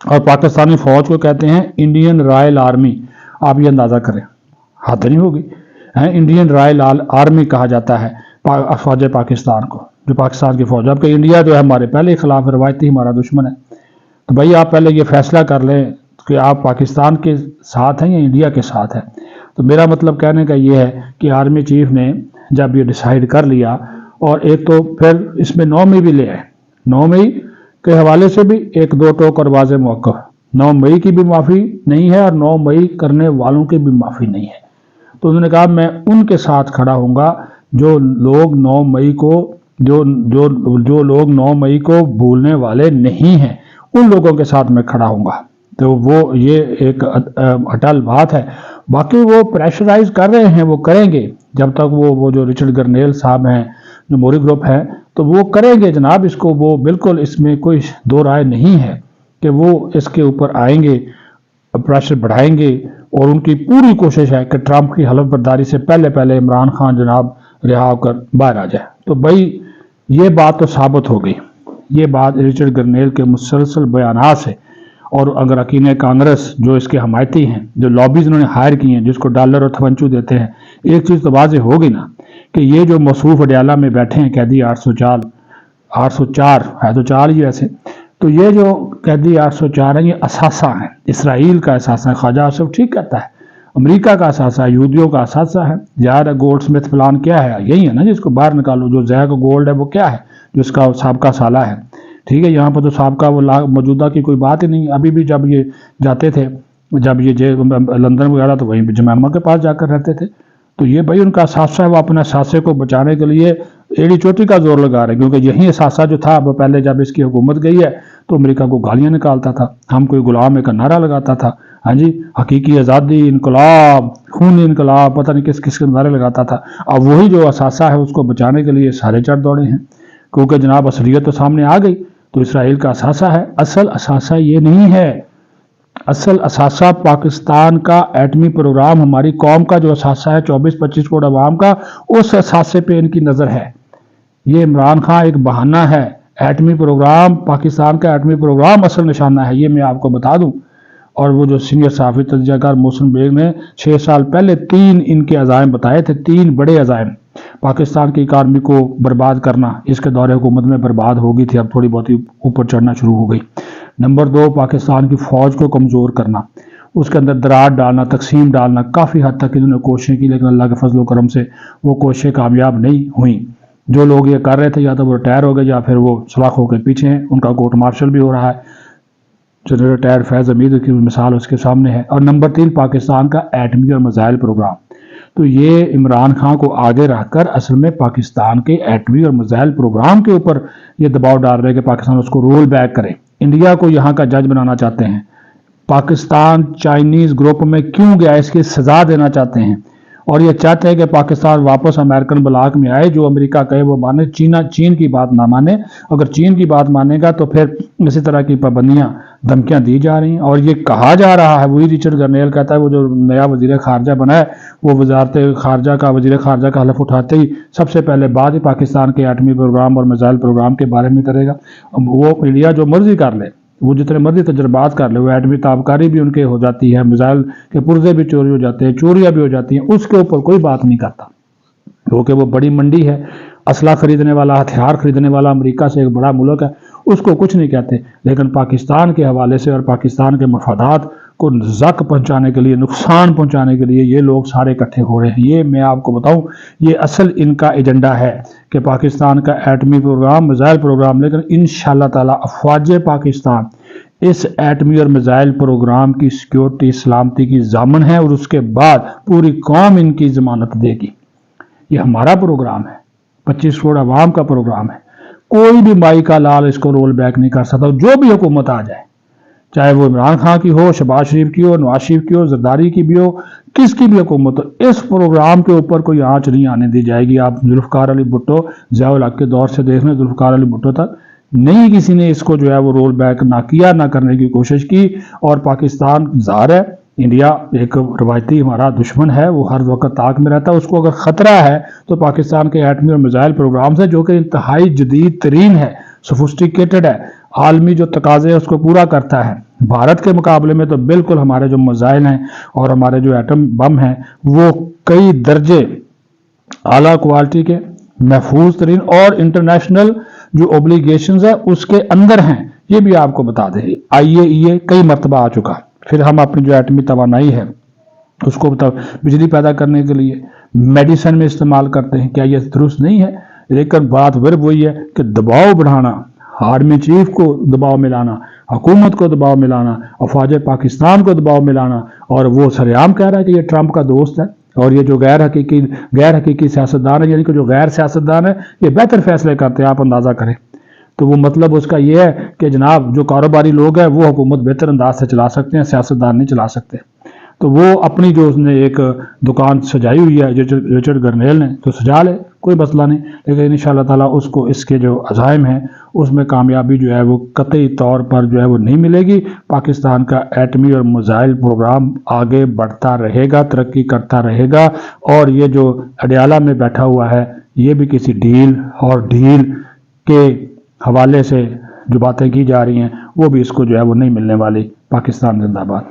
اور پاکستانی فوج کو کہتے ہیں انڈین رائل آرمی. آپ یہ اندازہ کریں، حد نہیں ہوگی. انڈین رائل آرمی کہا جاتا ہے فوج پاکستان کو، جو پاکستان کی فوج. اب کہ انڈیا جو ہے ہمارے پہلے خلاف روایتی ہمارا دشمن ہے. تو بھائی آپ پہلے یہ فیصلہ کر لیں کہ آپ پاکستان کے ساتھ ہیں یا انڈیا کے ساتھ ہیں. تو میرا مطلب کہنے کا یہ ہے کہ آرمی چیف نے جب یہ ڈیسائیڈ کر لیا، اور ایک تو پھر اس میں 9 مئی بھی لے آئے. 9 مئی کے حوالے سے بھی ایک دو ٹوک اور واضح موقف. 9 مئی کی بھی معافی نہیں ہے اور 9 مئی کرنے والوں کی بھی معافی نہیں ہے. تو انہوں نے کہا میں ان کے ساتھ کھڑا ہوں گا جو لوگ 9 مئی کو جو لوگ 9 مئی کو بھولنے والے نہیں ہیں، ان لوگوں کے ساتھ میں کھڑا ہوں گا. تو وہ یہ ایک اٹل بات ہے. باقی وہ پریشرائز کر رہے ہیں، وہ کریں گے جب تک وہ جو رچرڈ گرنیل صاحب ہیں، جو موری گروپ ہے، تو وہ کریں گے جناب اس کو. وہ بالکل اس میں کوئی دو رائے نہیں ہے کہ وہ اس کے اوپر آئیں گے، پریشر بڑھائیں گے. اور ان کی پوری کوشش ہے کہ ٹرمپ کی حلف برداری سے پہلے عمران خان جناب رہا ہو کر باہر آ جائے. تو بھائی یہ بات تو ثابت ہو گئی، یہ بات رچرڈ گرنیل کے مسلسل بیانات سے. اور اگر اکین کانگریس جو اس کے حمایتی ہیں، جو لابیز انہوں نے ہائر کی ہیں، جس کو ڈالر اور تھونچو دیتے ہیں، ایک چیز تو واضح ہوگی نا کہ یہ جو مصروف اڈیالہ میں بیٹھے ہیں قیدی 804 ہے تو 4 ہی ویسے. تو یہ جو قیدی 804 ہیں، یہ اثاثہ ہیں، اسرائیل کا اثاثہ ہے. خواجہ آصف ٹھیک کہتا ہے، امریکہ کا اثاثہ ہے، یہودیوں کا اثاثہ ہے. یار گولڈ سمتھ پلان کیا ہے؟ یہی ہے نا جس کو باہر نکالو. جو زیک گولڈ ہے وہ کیا ہے؟ جو اس کا سابقہ سالہ ہے. ٹھیک ہے، یہاں پر تو سابقہ وہ موجودہ کی کوئی بات ہی نہیں. ابھی بھی جب یہ جاتے تھے، جب یہ لندن وغیرہ، تو وہیں جمامہ کے پاس جا کر رہتے تھے. تو یہ بھائی ان کا اثاثہ ہے، وہ اپنے اثاثے کو بچانے کے لیے ایڑی چوٹی کا زور لگا رہے ہیں. کیونکہ یہی اثاثہ جو تھا وہ پہلے جب اس کی حکومت گئی ہے تو امریکہ کو گالیاں نکالتا تھا، ہم کوئی غلام ایک نعرہ لگاتا تھا. ہاں جی، حقیقی آزادی، انقلاب، خونی انقلاب، پتہ نہیں کس کس کے نعرے لگاتا تھا. اب وہی جو اثاثہ ہے اس کو بچانے کے لیے سارے چڑھ دوڑے ہیں. کیونکہ جناب اصلیت تو سامنے آ گئی. تو اسرائیل کا اثاثہ ہے، اصل اثاثہ یہ نہیں ہے. اصل اثاثہ پاکستان کا ایٹمی پروگرام، ہماری قوم کا جو اثاثہ ہے 24-25 کروڑ عوام کا، اس اثاثے پہ ان کی نظر ہے. یہ عمران خان ایک بہانہ ہے. ایٹمی پروگرام، پاکستان کا ایٹمی پروگرام اصل نشانہ ہے، یہ میں آپ کو بتا دوں. اور وہ جو سینئر صحافی تجزیہ کار محسن بیگ نے 6 سال پہلے 3 ان کے عزائم بتائے تھے، 3 بڑے عزائم. پاکستان کی اکانومی کو برباد کرنا، اس کے دور حکومت میں برباد ہو گئی تھی، اب تھوڑی بہت اوپر چڑھنا شروع ہو گئی. نمبر 2، پاکستان کی فوج کو کمزور کرنا، اس کے اندر دراڑ ڈالنا، تقسیم ڈالنا. کافی حد تک انہوں نے کوششیں کی، لیکن اللہ کے فضل و کرم سے وہ کوششیں کامیاب نہیں ہوئیں. جو لوگ یہ کر رہے تھے یا تو وہ ریٹائر ہو گئے یا پھر وہ سلاخوں کے پیچھے ہیں. ان کا کورٹ مارشل بھی ہو رہا ہے. جنرل ریٹائر فیض حمید کی مثال اس کے سامنے ہے. اور نمبر 3، پاکستان کا ایٹمی اور میزائل پروگرام. تو یہ عمران خان کو آگے رکھ کر اصل میں پاکستان کے ایٹمی اور میزائل پروگرام کے اوپر یہ دباؤ ڈال رہے ہیں کہ پاکستان اس کو رول بیک کرے. انڈیا کو یہاں کا جج بنانا چاہتے ہیں. پاکستان چائنیز گروپ میں کیوں گیا اس کی سزا دینا چاہتے ہیں. اور یہ چاہتے ہیں کہ پاکستان واپس امریکن بلاک میں آئے، جو امریکہ کہے وہ مانے. چین کی بات نہ مانے. اگر چین کی بات مانے گا تو پھر اسی طرح کی پابندیاں، دھمکیاں دی جا رہی ہیں. اور یہ کہا جا رہا ہے، وہی رچرڈ گرنیل کہتا ہے، وہ جو نیا وزیر خارجہ بنا ہے، وہ وزارت خارجہ کا، وزیر خارجہ کا حلف اٹھاتے ہی سب سے پہلے بات ہی پاکستان کے ایٹمی پروگرام اور میزائل پروگرام کے بارے میں کرے گا. وہ انڈیا جو مرضی کر لے، وہ جتنے مرضی تجربات کر لے، وہ ایٹمی تابکاری بھی ان کے ہو جاتی ہے، میزائل کے پرزے بھی چوری ہو جاتے ہیں، چوریاں بھی ہو جاتی ہیں، اس کے اوپر کوئی بات نہیں کرتا. کیونکہ وہ بڑی منڈی ہے، اسلحہ خریدنے والا، ہتھیار خریدنے والا امریکہ سے ایک بڑا ملک ہے، اس کو کچھ نہیں کہتے. لیکن پاکستان کے حوالے سے اور پاکستان کے مفادات کو زک پہنچانے کے لیے، نقصان پہنچانے کے لیے یہ لوگ سارے اکٹھے ہو رہے ہیں. یہ میں آپ کو بتاؤں، یہ اصل ان کا ایجنڈا ہے کہ پاکستان کا ایٹمی پروگرام، میزائل پروگرام. لیکن انشاءاللہ تعالی افواج پاکستان اس ایٹمی اور میزائل پروگرام کی سیکیورٹی، سلامتی کی ضامن ہے، اور اس کے بعد پوری قوم ان کی ضمانت دے گی. یہ ہمارا پروگرام ہے، 25 کروڑ عوام کا پروگرام ہے. کوئی بھی مائی کا لال اس کو رول بیک نہیں کر سکتا. جو بھی حکومت آ جائے، چاہے وہ عمران خان کی ہو، شہباز شریف کی ہو، نواز شریف کی ہو، زرداری کی بھی ہو، کس کی بھی حکومت ہو، اس پروگرام کے اوپر کوئی آنچ نہیں آنے دی جائے گی. آپ ذوالفقار علی بھٹو، ضیاء الحق کے دور سے دیکھ لیں، ذوالفقار علی بھٹو تک نہیں کسی نے اس کو جو ہے وہ رول بیک نہ کیا، نہ کرنے کی کوشش کی. اور پاکستان ظاہر ہے، انڈیا ایک روایتی ہمارا دشمن ہے، وہ ہر وقت طاق میں رہتا ہے. اس کو اگر خطرہ ہے تو پاکستان کے ایٹمی اور میزائل پروگرام سے، جو کہ انتہائی جدید ترین ہے، سوفسٹیکیٹڈ ہے، عالمی جو تقاضے اس کو پورا کرتا ہے. بھارت کے مقابلے میں تو بالکل ہمارے جو میزائل ہیں اور ہمارے جو ایٹم بم ہیں وہ کئی درجے اعلیٰ کوالٹی کے، محفوظ ترین اور انٹرنیشنل جو اوبلیگیشنز ہیں اس کے اندر ہیں. یہ بھی آپ کو بتا دیں IAEA کئی مرتبہ آ چکا. پھر ہم اپنی جو ایٹمی توانائی ہے اس کو بجلی پیدا کرنے کے لیے میڈیسن میں استعمال کرتے ہیں. کیا یہ درست نہیں ہے؟ لیکن بات وہی ہے کہ دباؤ بڑھانا، آرمی چیف کو دباؤ میں لانا، حکومت کو دباؤ میں لانا، افواج پاکستان کو دباؤ میں لانا، اور وہ سرعام کہہ رہا ہے کہ یہ ٹرمپ کا دوست ہے، اور یہ جو غیر حقیقی سیاستدان ہے، یعنی کہ جو غیر سیاستدان ہے یہ بہتر فیصلے کرتے ہیں. آپ اندازہ کریں تو وہ مطلب اس کا یہ ہے کہ جناب جو کاروباری لوگ ہیں وہ حکومت بہتر انداز سے چلا سکتے ہیں، سیاستدان نہیں چلا سکتے. تو وہ اپنی جو اس نے ایک دکان سجائی ہوئی ہے رچرڈ گرنیل نے، تو سجا لے، کوئی مسئلہ نہیں. لیکن انشاءاللہ تعالیٰ اس کو اس کے جو عزائم ہیں اس میں کامیابی جو ہے وہ قطعی طور پر جو ہے وہ نہیں ملے گی. پاکستان کا ایٹمی اور میزائل پروگرام آگے بڑھتا رہے گا، ترقی کرتا رہے گا. اور یہ جو اڈیالہ میں بیٹھا ہوا ہے یہ بھی کسی ڈیل کے حوالے سے جو باتیں کی جا رہی ہیں وہ بھی اس کو جو ہے وہ نہیں ملنے والی. پاکستان زندہ باد.